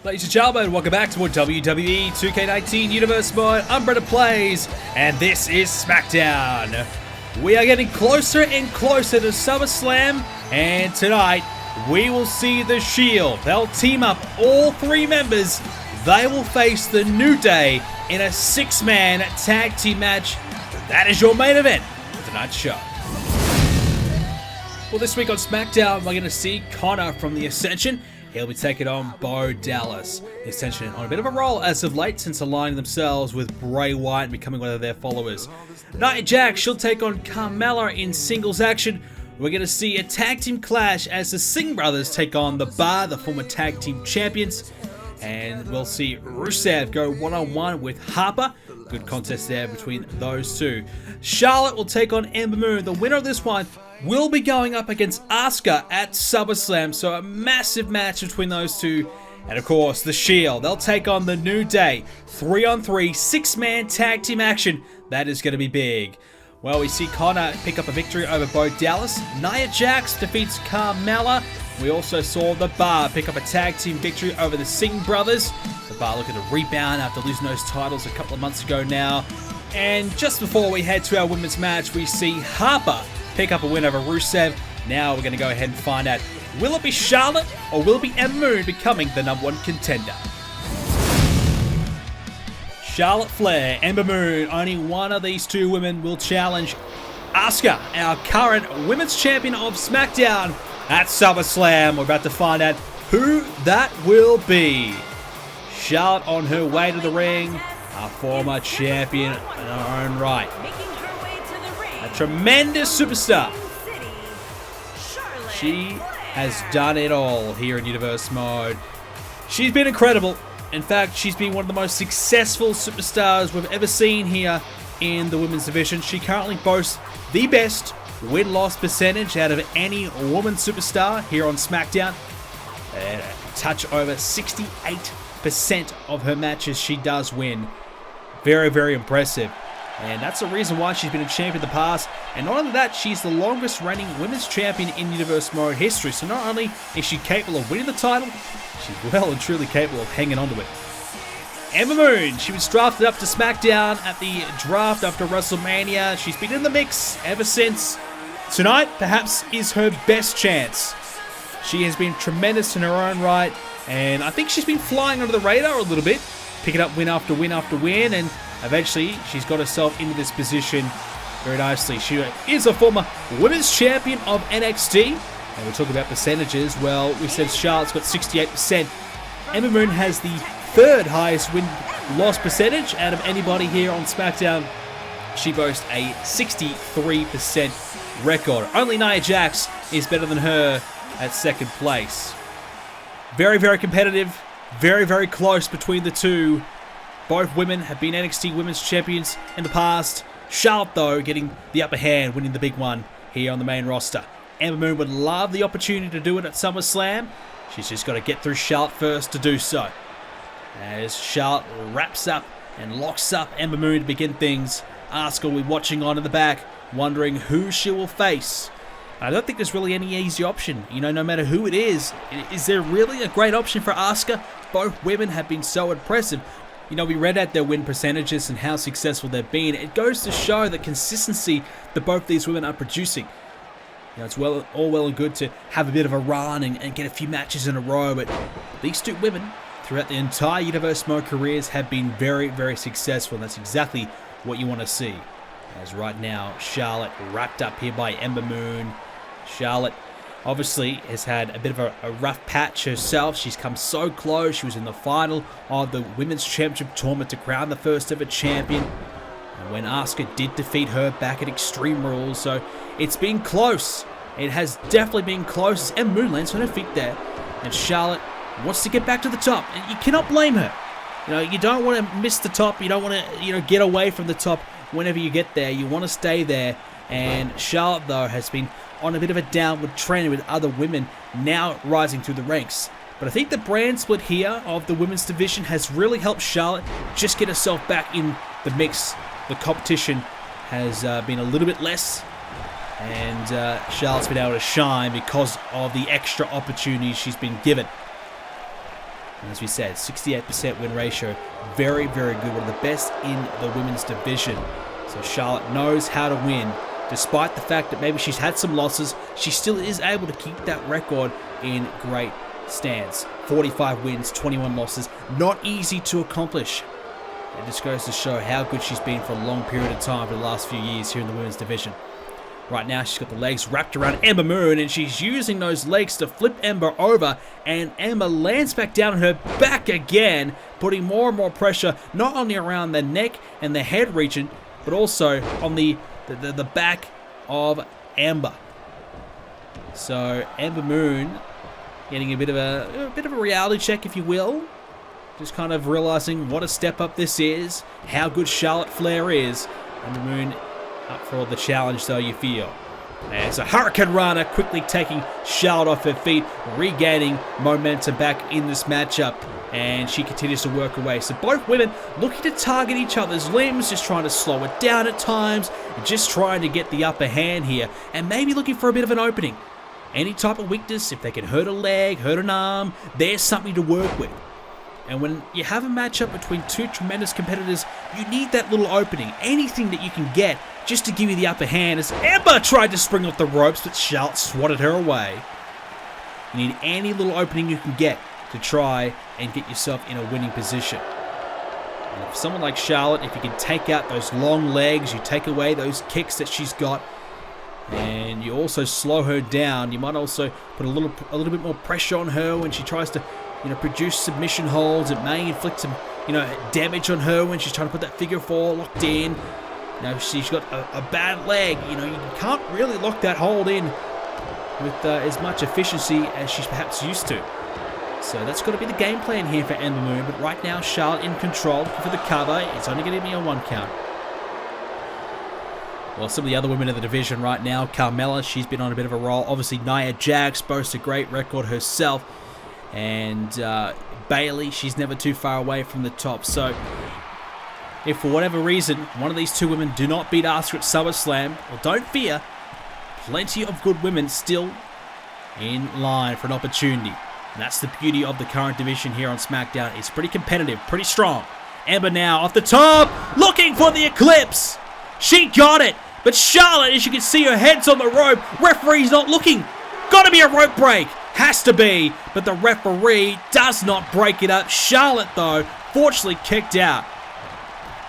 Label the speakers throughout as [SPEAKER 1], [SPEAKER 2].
[SPEAKER 1] Ladies and gentlemen, welcome back to more WWE 2k19 Universe Mode. I'm BrendenPlayz, and this is Smackdown. We are getting closer and closer to Summerslam, and tonight we will see the Shield. They'll team up all three members. They will face the New Day in a 6-man tag team match. That is your main event for tonight's show. Well, this week on Smackdown, we're going to see Connor from the Ascension. He'll be taking on Bo Dallas. The Ascension on a bit of a roll as of late since aligning themselves with Bray Wyatt and becoming one of their followers. Nia Jax, she'll take on Carmella in singles action. We're going to see a tag team clash as the Singh brothers take on The Bar, the former tag team champions. And we'll see Rusev go one-on-one with Harper. Good contest there between those two. Charlotte will take on Ember Moon. The winner of this one will be going up against Asuka at SummerSlam, so a massive match between those two. And of course, the Shield, they'll take on the New Day. 3-on-3, 6-man tag team action. That is going to be big. Well, we see Connor pick up a victory over Bo Dallas. Nia Jax defeats Carmella. We also saw The Bar pick up a tag team victory over the Singh brothers. The Bar looking to rebound after losing those titles a couple of months ago now. And just before we head to our women's match, we see Harper pick up a win over Rusev. Now we're going to go ahead and find out, will it be Charlotte or will it be Ember Moon becoming the #1 contender? Charlotte Flair, Ember Moon, only one of these two women will challenge Asuka, our current women's champion of SmackDown at SummerSlam. We're about to find out who that will be. Charlotte on her way to the ring, our former champion in her own right. A tremendous superstar. She has done it all here in Universe Mode. She's been incredible. In fact, she's been one of the most successful superstars we've ever seen here in the women's division. She currently boasts the best win-loss percentage out of any woman superstar here on SmackDown. A touch over 68% of her matches she does win. Very, very impressive. And that's the reason why she's been a champion in the past. And not only that, she's the longest reigning women's champion in Universe Mode history. So not only is she capable of winning the title, she's well and truly capable of hanging on to it. Ember Moon, she was drafted up to SmackDown at the draft after WrestleMania. She's been in the mix ever since. Tonight, perhaps, is her best chance. She has been tremendous in her own right. And I think she's been flying under the radar a little bit, picking up win after win after win. And eventually, she's got herself into this position very nicely. She is a former women's champion of NXT. And we're talking about percentages. Well, we said Charlotte's got 68%. Ember Moon has the third highest win-loss percentage out of anybody here on SmackDown. She boasts a 63% record. Only Nia Jax is better than her at second place. Very, very competitive. Very, very close between the two. Both women have been NXT Women's Champions in the past. Charlotte, though, getting the upper hand, winning the big one here on the main roster. Ember Moon would love the opportunity to do it at SummerSlam. She's just got to get through Charlotte first to do so. As Charlotte wraps up and locks up Ember Moon to begin things, Asuka will be watching on in the back, wondering who she will face. I don't think there's really any easy option. You know, no matter who it is there really a great option for Asuka? Both women have been so impressive. You know, we read out their win percentages and how successful they've been. It goes to show the consistency that both these women are producing. You know, it's all well and good to have a bit of a run and get a few matches in a row, but these two women, throughout the entire Universe Mode careers, have been very, very successful, and that's exactly what you want to see. As right now, Charlotte wrapped up here by Ember Moon. Charlotte obviously has had a bit of a rough patch herself. She's come so close. She was in the final of the Women's Championship tournament to crown the first ever champion. And when Asuka did defeat her back at Extreme Rules, so it's been close. It has definitely been close. As Ember Moon lands on her feet there, and Charlotte wants to get back to the top. And you cannot blame her. You know, you don't want to miss the top. You don't want to, get away from the top whenever you get there. You want to stay there. And Charlotte, though, has been on a bit of a downward trend with other women now rising through the ranks. But I think the brand split here of the women's division has really helped Charlotte just get herself back in the mix. The competition has been a little bit less, and Charlotte's been able to shine because of the extra opportunities she's been given. And as we said, 68% win ratio, very, very good, one of the best in the women's division. So Charlotte knows how to win. Despite the fact that maybe she's had some losses, she still is able to keep that record in great stance. 45 wins, 21 losses, not easy to accomplish. It just goes to show how good she's been for a long period of time for the last few years here in the women's division. Right now, she's got the legs wrapped around Ember Moon, and she's using those legs to flip Ember over, and Ember lands back down on her back again, putting more and more pressure, not only around the neck and the head region, but also on the back of Ember. So Ember Moon getting a bit of a reality check, if you will. Just kind of realizing what a step up this is, how good Charlotte Flair is. Ember Moon up for the challenge, though, you feel. As a Hurricane Rana quickly taking Charlotte off her feet, regaining momentum back in this matchup. And she continues to work away. So both women looking to target each other's limbs, just trying to slow it down at times, just trying to get the upper hand here, and maybe looking for a bit of an opening. Any type of weakness, if they can hurt a leg, hurt an arm, there's something to work with. And when you have a matchup between two tremendous competitors, you need that little opening, anything that you can get just to give you the upper hand, as Ember tried to spring off the ropes, but Charlotte swatted her away. You need any little opening you can get to try and get yourself in a winning position. And if someone like Charlotte, if you can take out those long legs, you take away those kicks that she's got, and you also slow her down, you might also put a little bit more pressure on her when she tries to, produce submission holds. It may inflict some, damage on her when she's trying to put that figure four locked in. She's got a bad leg. You can't really lock that hold in with as much efficiency as she's perhaps used to. So that's got to be the game plan here for Ember Moon. But right now, Charlotte in control, looking for the cover. It's only going to be a 1 count. Well, some of the other women in the division right now, Carmella, she's been on a bit of a roll. Obviously, Nia Jax boasts a great record herself. And Bayley, she's never too far away from the top. So if for whatever reason, one of these two women do not beat Asuka at SummerSlam, well, don't fear. Plenty of good women still in line for an opportunity. And that's the beauty of the current division here on SmackDown. It's pretty competitive, pretty strong. Ember now off the top, looking for the Eclipse. She got it, but Charlotte, as you can see, her head's on the rope. Referee's not looking. Got to be a rope break. Has to be, but the referee does not break it up. Charlotte, though, fortunately kicked out.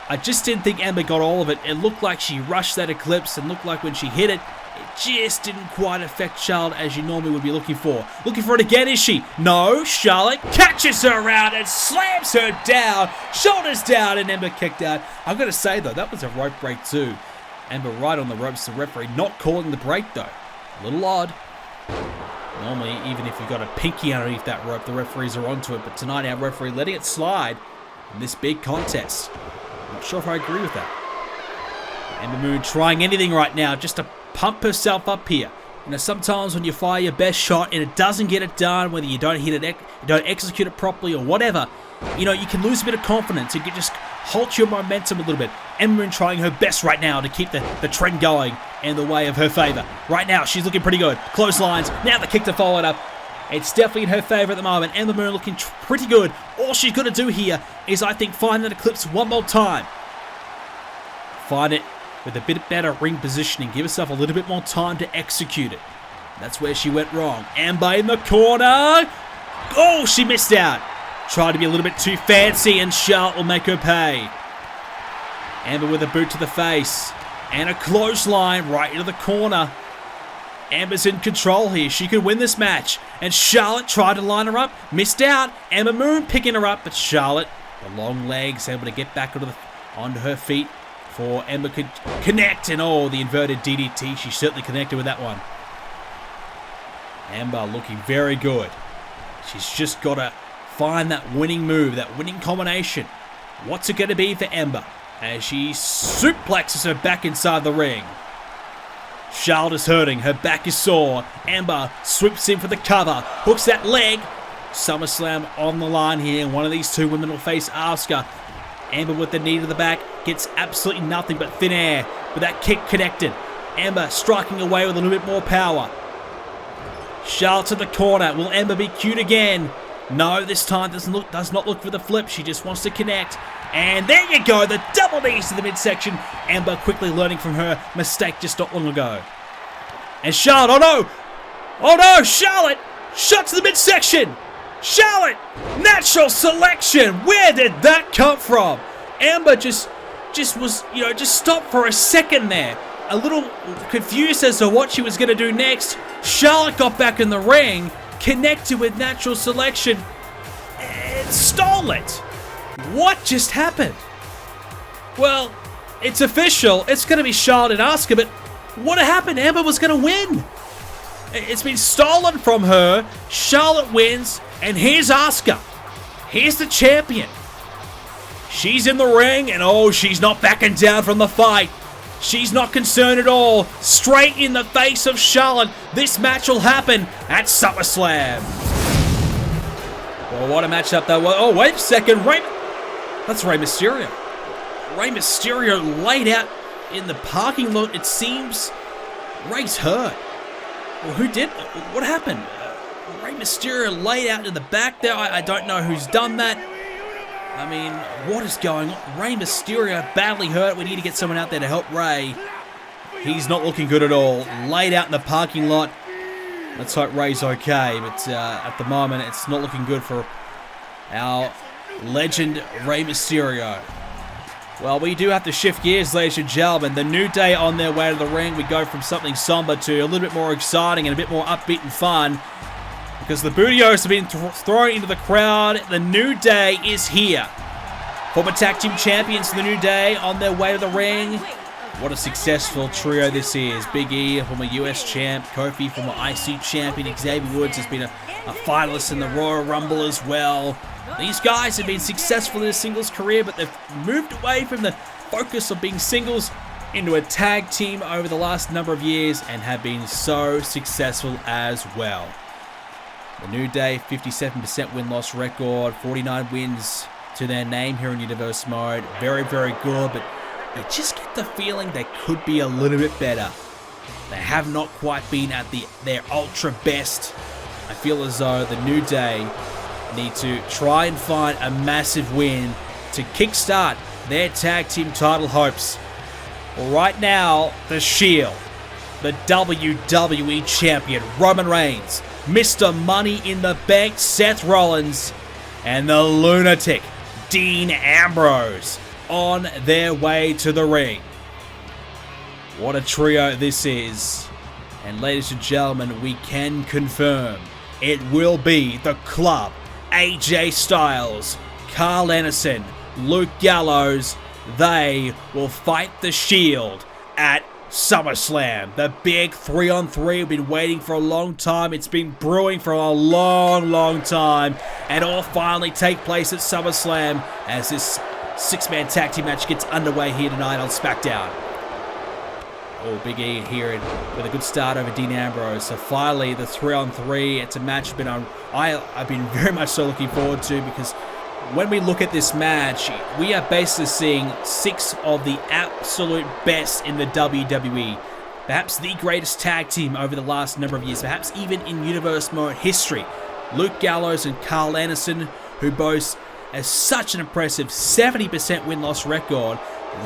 [SPEAKER 1] I just didn't think Ember got all of it. It looked like she rushed that Eclipse, and looked like when she hit it, it just didn't quite affect Charlotte as you normally would be looking for. Looking for it again, is she? No, Charlotte catches her around and slams her down. Shoulders down, and Ember kicked out. I've got to say, though, that was a rope break too. Ember right on the ropes, the referee not calling the break, though. A little odd. Normally, even if you've got a pinky underneath that rope, the referees are onto it. But tonight, our referee letting it slide in this big contest. Not sure if I agree with that. Ember Moon trying anything right now just to pump herself up here. Sometimes when you fire your best shot and it doesn't get it done, whether you don't hit it, you don't execute it properly or whatever, you can lose a bit of confidence. You can just halt your momentum a little bit. Ember Moon trying her best right now to keep the trend going in the way of her favor. Right now, she's looking pretty good. Close lines. Now the kick to follow it up. It's definitely in her favor at the moment. Ember Moon looking pretty good. All she's got to do here is, I think, find that Eclipse one more time. Find it with a bit better ring positioning. Give herself a little bit more time to execute it. That's where she went wrong. Ember in the corner. Oh, she missed out. Tried to be a little bit too fancy, and Charlotte will make her pay. Ember with a boot to the face. And a clothesline right into the corner. Ember's in control here. She could win this match. And Charlotte tried to line her up. Missed out. Ember Moon picking her up. But Charlotte, the long legs, able to get back onto her feet before Ember could connect. And the inverted DDT. She certainly connected with that one. Ember looking very good. She's just got to find that winning move, that winning combination. What's it going to be for Ember? as she suplexes her back inside the ring. Charlotte is hurting. Her back is sore. Ember swoops in for the cover. Hooks that leg. SummerSlam on the line here. One of these two women will face Asuka. Ember with the knee to the back. Gets absolutely nothing but thin air. But that kick connected. Ember striking away with a little bit more power. Charlotte to the corner. Will Ember be cute again? No, this time does not look for the flip. She just wants to connect. And there you go, the double knees to the midsection. Ember quickly learning from her mistake just not long ago. And Charlotte, oh no! Oh no, Charlotte! Shot to the midsection! Charlotte! Natural selection! Where did that come from? Ember just was, just stopped for a second there. A little confused as to what she was going to do next. Charlotte got back in the ring, connected with natural selection, and stole it. What just happened? Well, it's official. It's going to be Charlotte and Asuka, but what happened? Ember was going to win. It's been stolen from her. Charlotte wins, and here's Asuka. Here's the champion. She's in the ring, and oh, she's not backing down from the fight. She's not concerned at all. Straight in the face of Charlotte. This match will happen at SummerSlam. Well, what a matchup that was. Oh, wait a second. That's Rey Mysterio. Rey Mysterio laid out in the parking lot. It seems Rey's hurt. Well, who did? What happened? Rey Mysterio laid out in the back there. I don't know who's done that. I mean, what is going on? Rey Mysterio badly hurt. We need to get someone out there to help Rey. He's not looking good at all. Laid out in the parking lot. Let's hope Rey's okay. But at the moment, it's not looking good for our legend Rey Mysterio. Well, we do have to shift gears, ladies and gentlemen. The New Day on their way to the ring. We go from something somber to a little bit more exciting and a bit more upbeat and fun. Because the Bootios have been thrown into the crowd. The New Day is here. Former tag team champions, the New Day, on their way to the ring. What a successful trio this is. Big E, former US champ. Kofi, former IC champion. Xavier Woods has been a finalist in the Royal Rumble as well. These guys have been successful in their singles career, but they've moved away from the focus of being singles into a tag team over the last number of years and have been so successful as well. The New Day, 57% win-loss record, 49 wins to their name here in Universe Mode. Very, very good, but you just get the feeling they could be a little bit better. They have not quite been at their ultra best. I feel as though the New Day need to try and find a massive win to kickstart their tag team title hopes. Well, right now, the Shield, the WWE Champion, Roman Reigns, Mr. Money in the Bank, Seth Rollins, and the lunatic, Dean Ambrose, on their way to the ring. What a trio this is. And ladies and gentlemen, we can confirm it will be the Club. AJ Styles, Carl Anderson, Luke Gallows, they will fight the Shield at SummerSlam. The big 3-on-3 we've been waiting for a long time. It's been brewing for a long, long time. And it will finally take place at SummerSlam as this six-man tag team match gets underway here tonight on Smackdown. Oh, Big E here with a good start over Dean Ambrose. So finally, the 3-on-3. It's a match I've been very much so looking forward to, because when we look at this match, we are basically seeing 6 of the absolute best in the WWE. Perhaps the greatest tag team over the last number of years, perhaps even in Universe Mode history. Luke Gallows and Carl Anderson, who boast as such an impressive 70% win-loss record.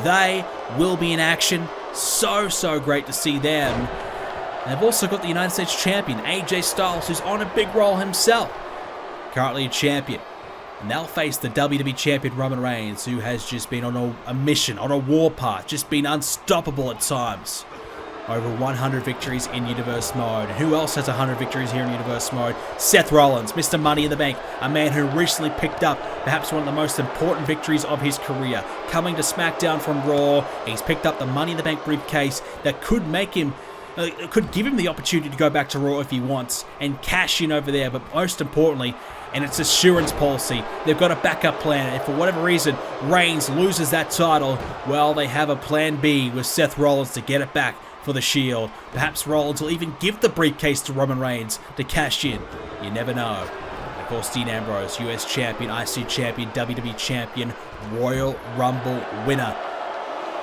[SPEAKER 1] They will be in action. So great to see them. And they've also got the United States Champion, AJ Styles, who's on a big roll himself. Currently a champion. And they'll face the WWE Champion Roman Reigns, who has just been on a mission, on a warpath, just been unstoppable at times. Over 100 victories in Universe Mode. And who else has 100 victories here in Universe Mode? Seth Rollins, Mr. Money in the Bank, a man who recently picked up perhaps one of the most important victories of his career. Coming to SmackDown from Raw, he's picked up the Money in the Bank briefcase that could make him could give him the opportunity to go back to Raw if he wants and cash in over there. But most importantly, and it's assurance policy, they've got a backup plan. If for whatever reason Reigns loses that title, well, they have a plan B with Seth Rollins to get it back for the Shield. Perhaps Rollins will even give the briefcase to Roman Reigns to cash in. You never know. Of course, Dean Ambrose, US Champion, IC Champion, WWE Champion, Royal Rumble winner.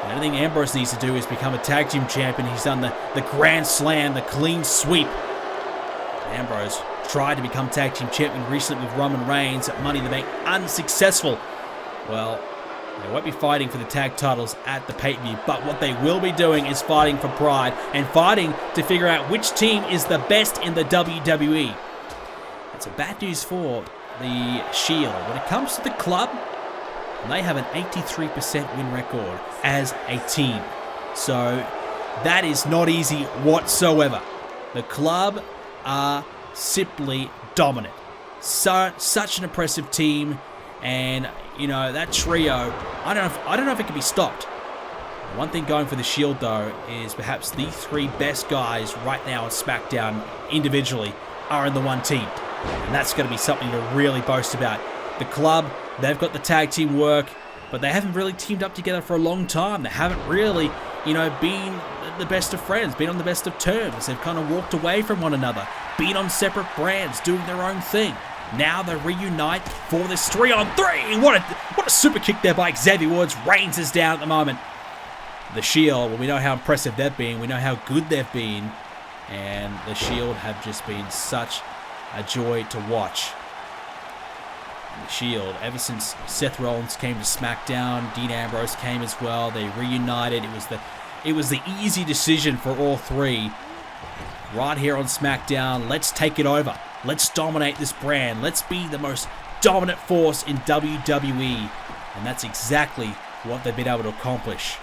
[SPEAKER 1] The only thing Ambrose needs to do is become a tag team champion. He's done the Grand Slam, the clean sweep. Ambrose tried to become tag team champion recently with Roman Reigns at Money in the Bank, unsuccessful. Well, they won't be fighting for the tag titles at the pay-per-view, but what they will be doing is fighting for pride and fighting to figure out which team is the best in the WWE. It's a bad news for the Shield. When it comes to the club, they have an 83% win record as a team. So that is not easy whatsoever. The club are simply dominant. Such an impressive team, and you know that trio. I don't know if it can be stopped. One thing going for the Shield though is perhaps the three best guys right now on SmackDown individually are in the one team, and that's going to be something to really boast about. The club, they've got the tag team work, but they haven't really teamed up together for a long time. They haven't really, been the best of friends, been on the best of terms. They've kind of walked away from one another, been on separate brands, doing their own thing. Now they reunite for this 3-on-3. What a super kick there by Xavier Woods. Reigns is down at the moment. The Shield, well, we know how impressive they've been. We know how good they've been. And the Shield have just been such a joy to watch. The Shield, ever since Seth Rollins came to SmackDown, Dean Ambrose came as well. They reunited. It was the easy decision for all three. Right here on SmackDown, let's take it over. Let's dominate this brand. Let's be the most dominant force in WWE. And that's exactly what they've been able to accomplish.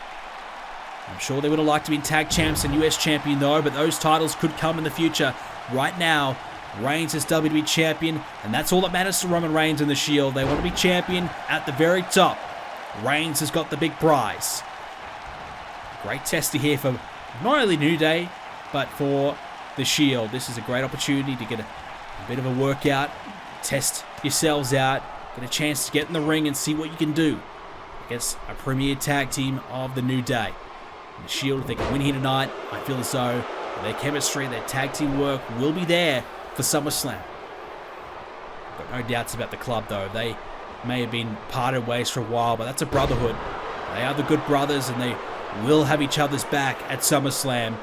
[SPEAKER 1] I'm sure they would have liked to be tag champs and US champion though, but those titles could come in the future. Right now, Reigns is WWE champion, and that's all that matters to Roman Reigns and the Shield. They want to be champion at the very top. Reigns has got the big prize. Great tester here for not only New Day, but for the Shield. This is a great opportunity to get a bit of a workout, test yourselves out, get a chance to get in the ring and see what you can do against a premier tag team of the New Day. And the Shield, if they can win here tonight, I feel as though their chemistry, their tag team work will be there for SummerSlam. Got no doubts about the club though. They may have been parted ways for a while, but that's a brotherhood. They are the good brothers, and they will have each other's back at SummerSlam.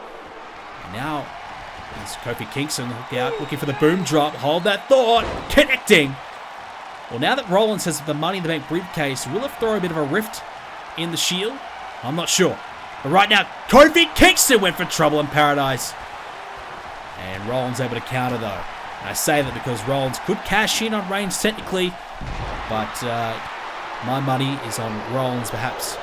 [SPEAKER 1] And now, there's Kofi Kingston looking for the boom drop. Hold that thought. Connecting. Well, now that Rollins has the Money in the Bank briefcase, will it throw a bit of a rift in the Shield? I'm not sure. But right now, Kofi Kingston went for trouble in paradise. And Rollins able to counter though. And I say that because Rollins could cash in on Reigns technically, but my money is on Rollins perhaps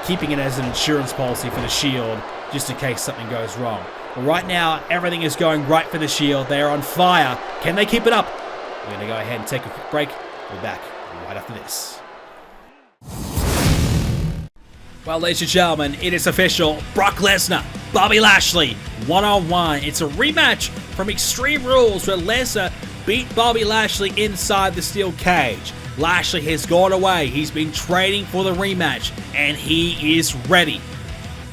[SPEAKER 1] keeping it as an insurance policy for the Shield just in case something goes wrong. But right now, everything is going right for the Shield. They are on fire. Can they keep it up? We're going to go ahead and take a quick break. We'll be back right after this. Well, ladies and gentlemen, it is official. Brock Lesnar, Bobby Lashley, one-on-one. It's a rematch from Extreme Rules where Lesnar beat Bobby Lashley inside the steel cage. Lashley has gone away. He's been training for the rematch, and he is ready.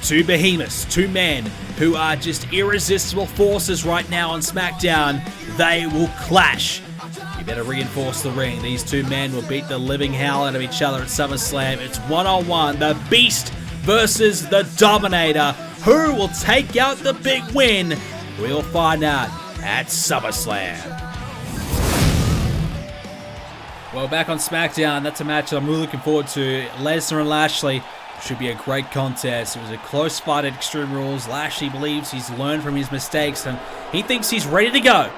[SPEAKER 1] Two behemoths, two men who are just irresistible forces right now on SmackDown. They will clash. You better reinforce the ring. These two men will beat the living hell out of each other at SummerSlam. It's one-on-one. The Beast versus the Dominator. Who will take out the big win? We'll find out at SummerSlam. Well, back on SmackDown, that's a match I'm really looking forward to. Lesnar and Lashley. Should be a great contest. It was a close fight at Extreme Rules. Lashley believes he's learned from his mistakes and he thinks he's ready to go.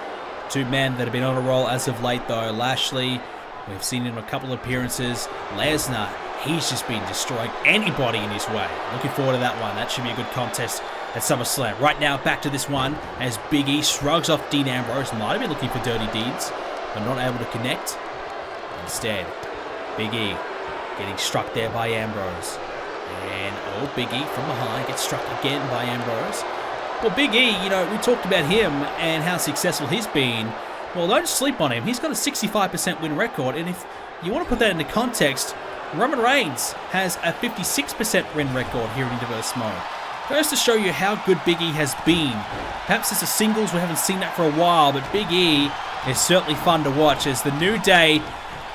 [SPEAKER 1] Two men that have been on a roll as of late though. Lashley, we've seen him in a couple of appearances. Lesnar, he's just been destroying anybody in his way. Looking forward to that one. That should be a good contest at SummerSlam. Right now, back to this one as Big E shrugs off Dean Ambrose. Might have been looking for dirty deeds, but not able to connect. Instead, Big E getting struck there by Ambrose. And Big E from behind gets struck again by Ambrose. Well, Big E, you know, we talked about him and how successful he's been. Well, don't sleep on him. He's got a 65% win record, and if you want to put that into context, Roman Reigns has a 56% win record here in Universe Mode. Goes to show you how good Big E has been. Perhaps as a singles, we haven't seen that for a while, but Big E is certainly fun to watch as the New Day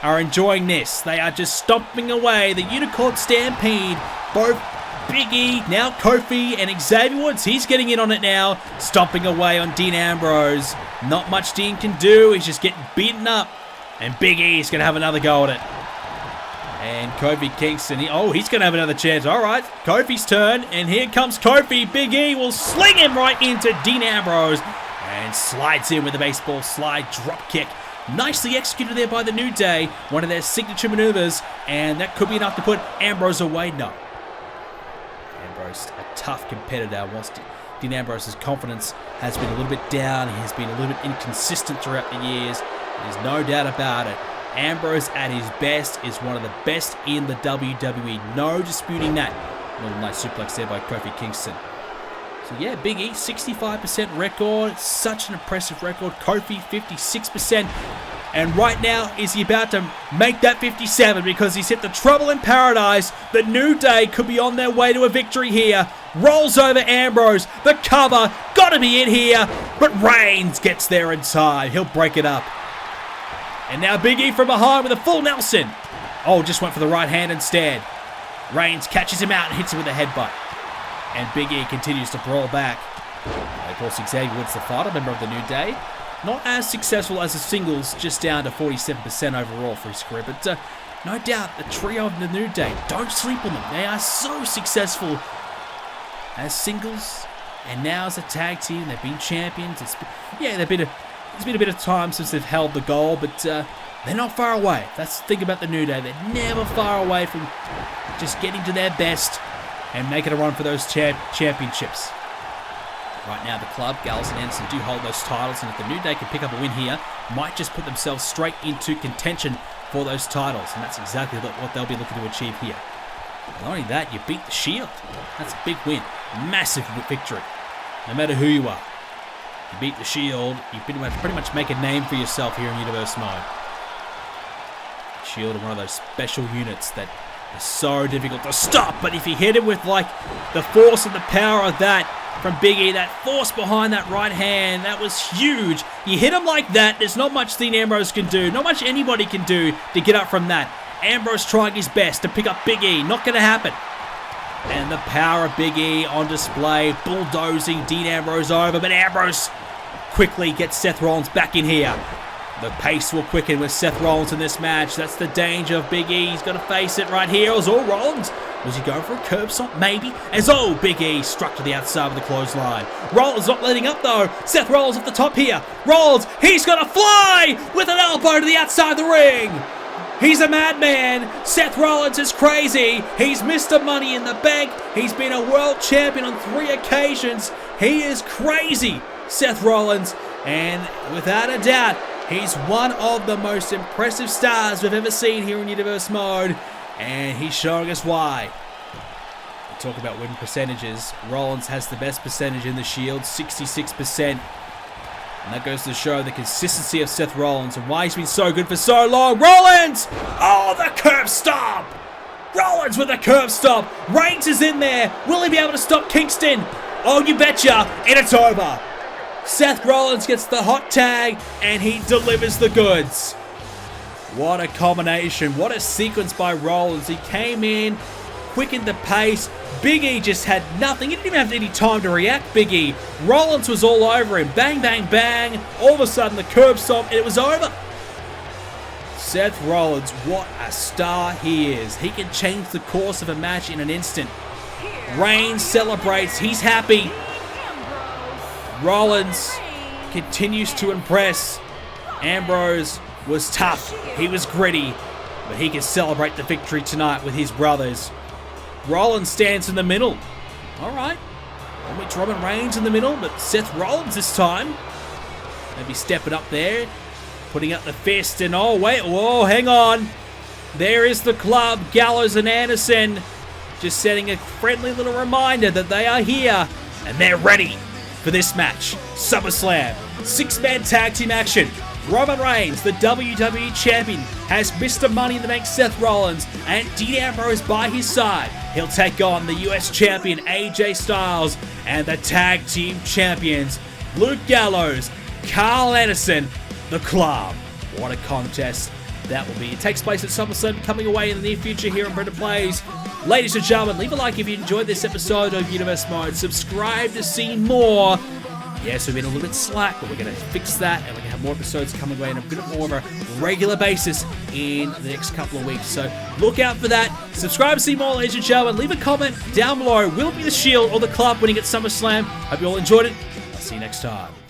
[SPEAKER 1] are enjoying this. They are just stomping away the Unicorn Stampede. Both Big E, now Kofi, and Xavier Woods, he's getting in on it now, stomping away on Dean Ambrose. Not much Dean can do, he's just getting beaten up, and Big E's going to have another go at it. And Kofi Kingston, he's going to have another chance. All right, Kofi's turn, and here comes Kofi. Big E will sling him right into Dean Ambrose, and slides in with a baseball slide drop kick. Nicely executed there by the New Day, one of their signature maneuvers, and that could be enough to put Ambrose away. No. Ambrose, a tough competitor. Whilst Dean Ambrose's confidence has been a little bit down, he has been a little bit inconsistent throughout the years. There's no doubt about it. Ambrose at his best is one of the best in the WWE. No disputing that. Little nice suplex there by Kofi Kingston. So yeah, Big E, 65% record. Such an impressive record. Kofi, 56%. And right now, is he about to make that 57 because he's hit the trouble in paradise. The New Day could be on their way to a victory here. Rolls over Ambrose. The cover. Got to be in here. But Reigns gets there in time. He'll break it up. And now Big E from behind with a full Nelson. Oh, just went for the right hand instead. Reigns catches him out and hits him with a headbutt. And Big E continues to brawl back. Of course, Xavier Woods, the final member of the New Day. Not as successful as the singles, just down to 47% overall for his career. But no doubt, the trio of the New Day, don't sleep on them. They are so successful as singles and now as a tag team. They've been champions. It's been a bit of time since they've held the gold, but they're not far away. That's the thing about the New Day. They're never far away from just getting to their best and making a run for those championships. Right now, the club, Gallows and Anderson, do hold those titles, and if the New Day can pick up a win here, might just put themselves straight into contention for those titles, and that's exactly what they'll be looking to achieve here. Not only that, you beat the Shield. That's a big win. Massive victory. No matter who you are. You beat the Shield, you pretty much make a name for yourself here in Universe Mode. Shield are one of those special units that are so difficult to stop, but if you hit him with like the force and the power of that from Big E, that force behind that right hand, that was huge. You hit him like that, there's not much Dean Ambrose can do, not much anybody can do to get up from that. Ambrose trying his best to pick up Big E, not going to happen. And the power of Big E on display, bulldozing Dean Ambrose over, but Ambrose quickly gets Seth Rollins back in here. The pace will quicken with Seth Rollins in this match. That's the danger of Big E. He's got to face it right here. Rollins. Was he going for a curb stomp? Maybe. Big E struck to the outside of the clothesline. Rollins not letting up though. Seth Rollins off the top here. Rollins, he's going to fly with an elbow to the outside of the ring. He's a madman. Seth Rollins is crazy. He's Mr. Money in the Bank. He's been a world champion on 3 occasions. He is crazy, Seth Rollins. And without a doubt, he's one of the most impressive stars we've ever seen here in Universe Mode. And he's showing us why. We talk about win percentages. Rollins has the best percentage in the Shield, 66%. And that goes to show the consistency of Seth Rollins and why he's been so good for so long. Rollins! Oh, the curb stomp! Rollins with a curb stomp. Reigns is in there. Will he be able to stop Kingston? Oh, you betcha. And it's over. Seth Rollins gets the hot tag and he delivers the goods. What a combination. What a sequence by Rollins. He came in, quickened the pace. Big E just had nothing. He didn't even have any time to react, Big E. Rollins was all over him. Bang, bang, bang. All of a sudden, the curb stomp, and it was over. Seth Rollins, what a star he is. He can change the course of a match in an instant. Reigns celebrates. He's happy. Rollins continues to impress. Ambrose was tough. He was gritty. But he can celebrate the victory tonight with his brothers. Rollins stands in the middle. Alright. Almost Roman Reigns in the middle, but Seth Rollins this time. Maybe stepping up there. Putting up the fist and oh wait, whoa, hang on. There is the club, Gallows and Anderson. Just setting a friendly little reminder that they are here. And they're ready for this match. SummerSlam, 6-man tag team action. Roman Reigns, the WWE Champion, has Mr. Money in the Bank Seth Rollins and Dean Ambrose by his side. He'll take on the US Champion AJ Styles and the Tag Team Champions Luke Gallows, Carl Anderson, The Club. What a contest that will be. It takes place at SummerSlam, coming away in the near future here on BrendenPlayz. Ladies and gentlemen, leave a like if you enjoyed this episode of Universe Mode. Subscribe to see more. Yes, we've been a little bit slack, but we're going to fix that, and we're going to have more episodes coming away on a bit more of a regular basis in the next couple of weeks. So look out for that. Subscribe to see more, ladies and gentlemen. Leave a comment down below. Will it be the Shield or the Club winning at SummerSlam? Hope you all enjoyed it. I'll see you next time.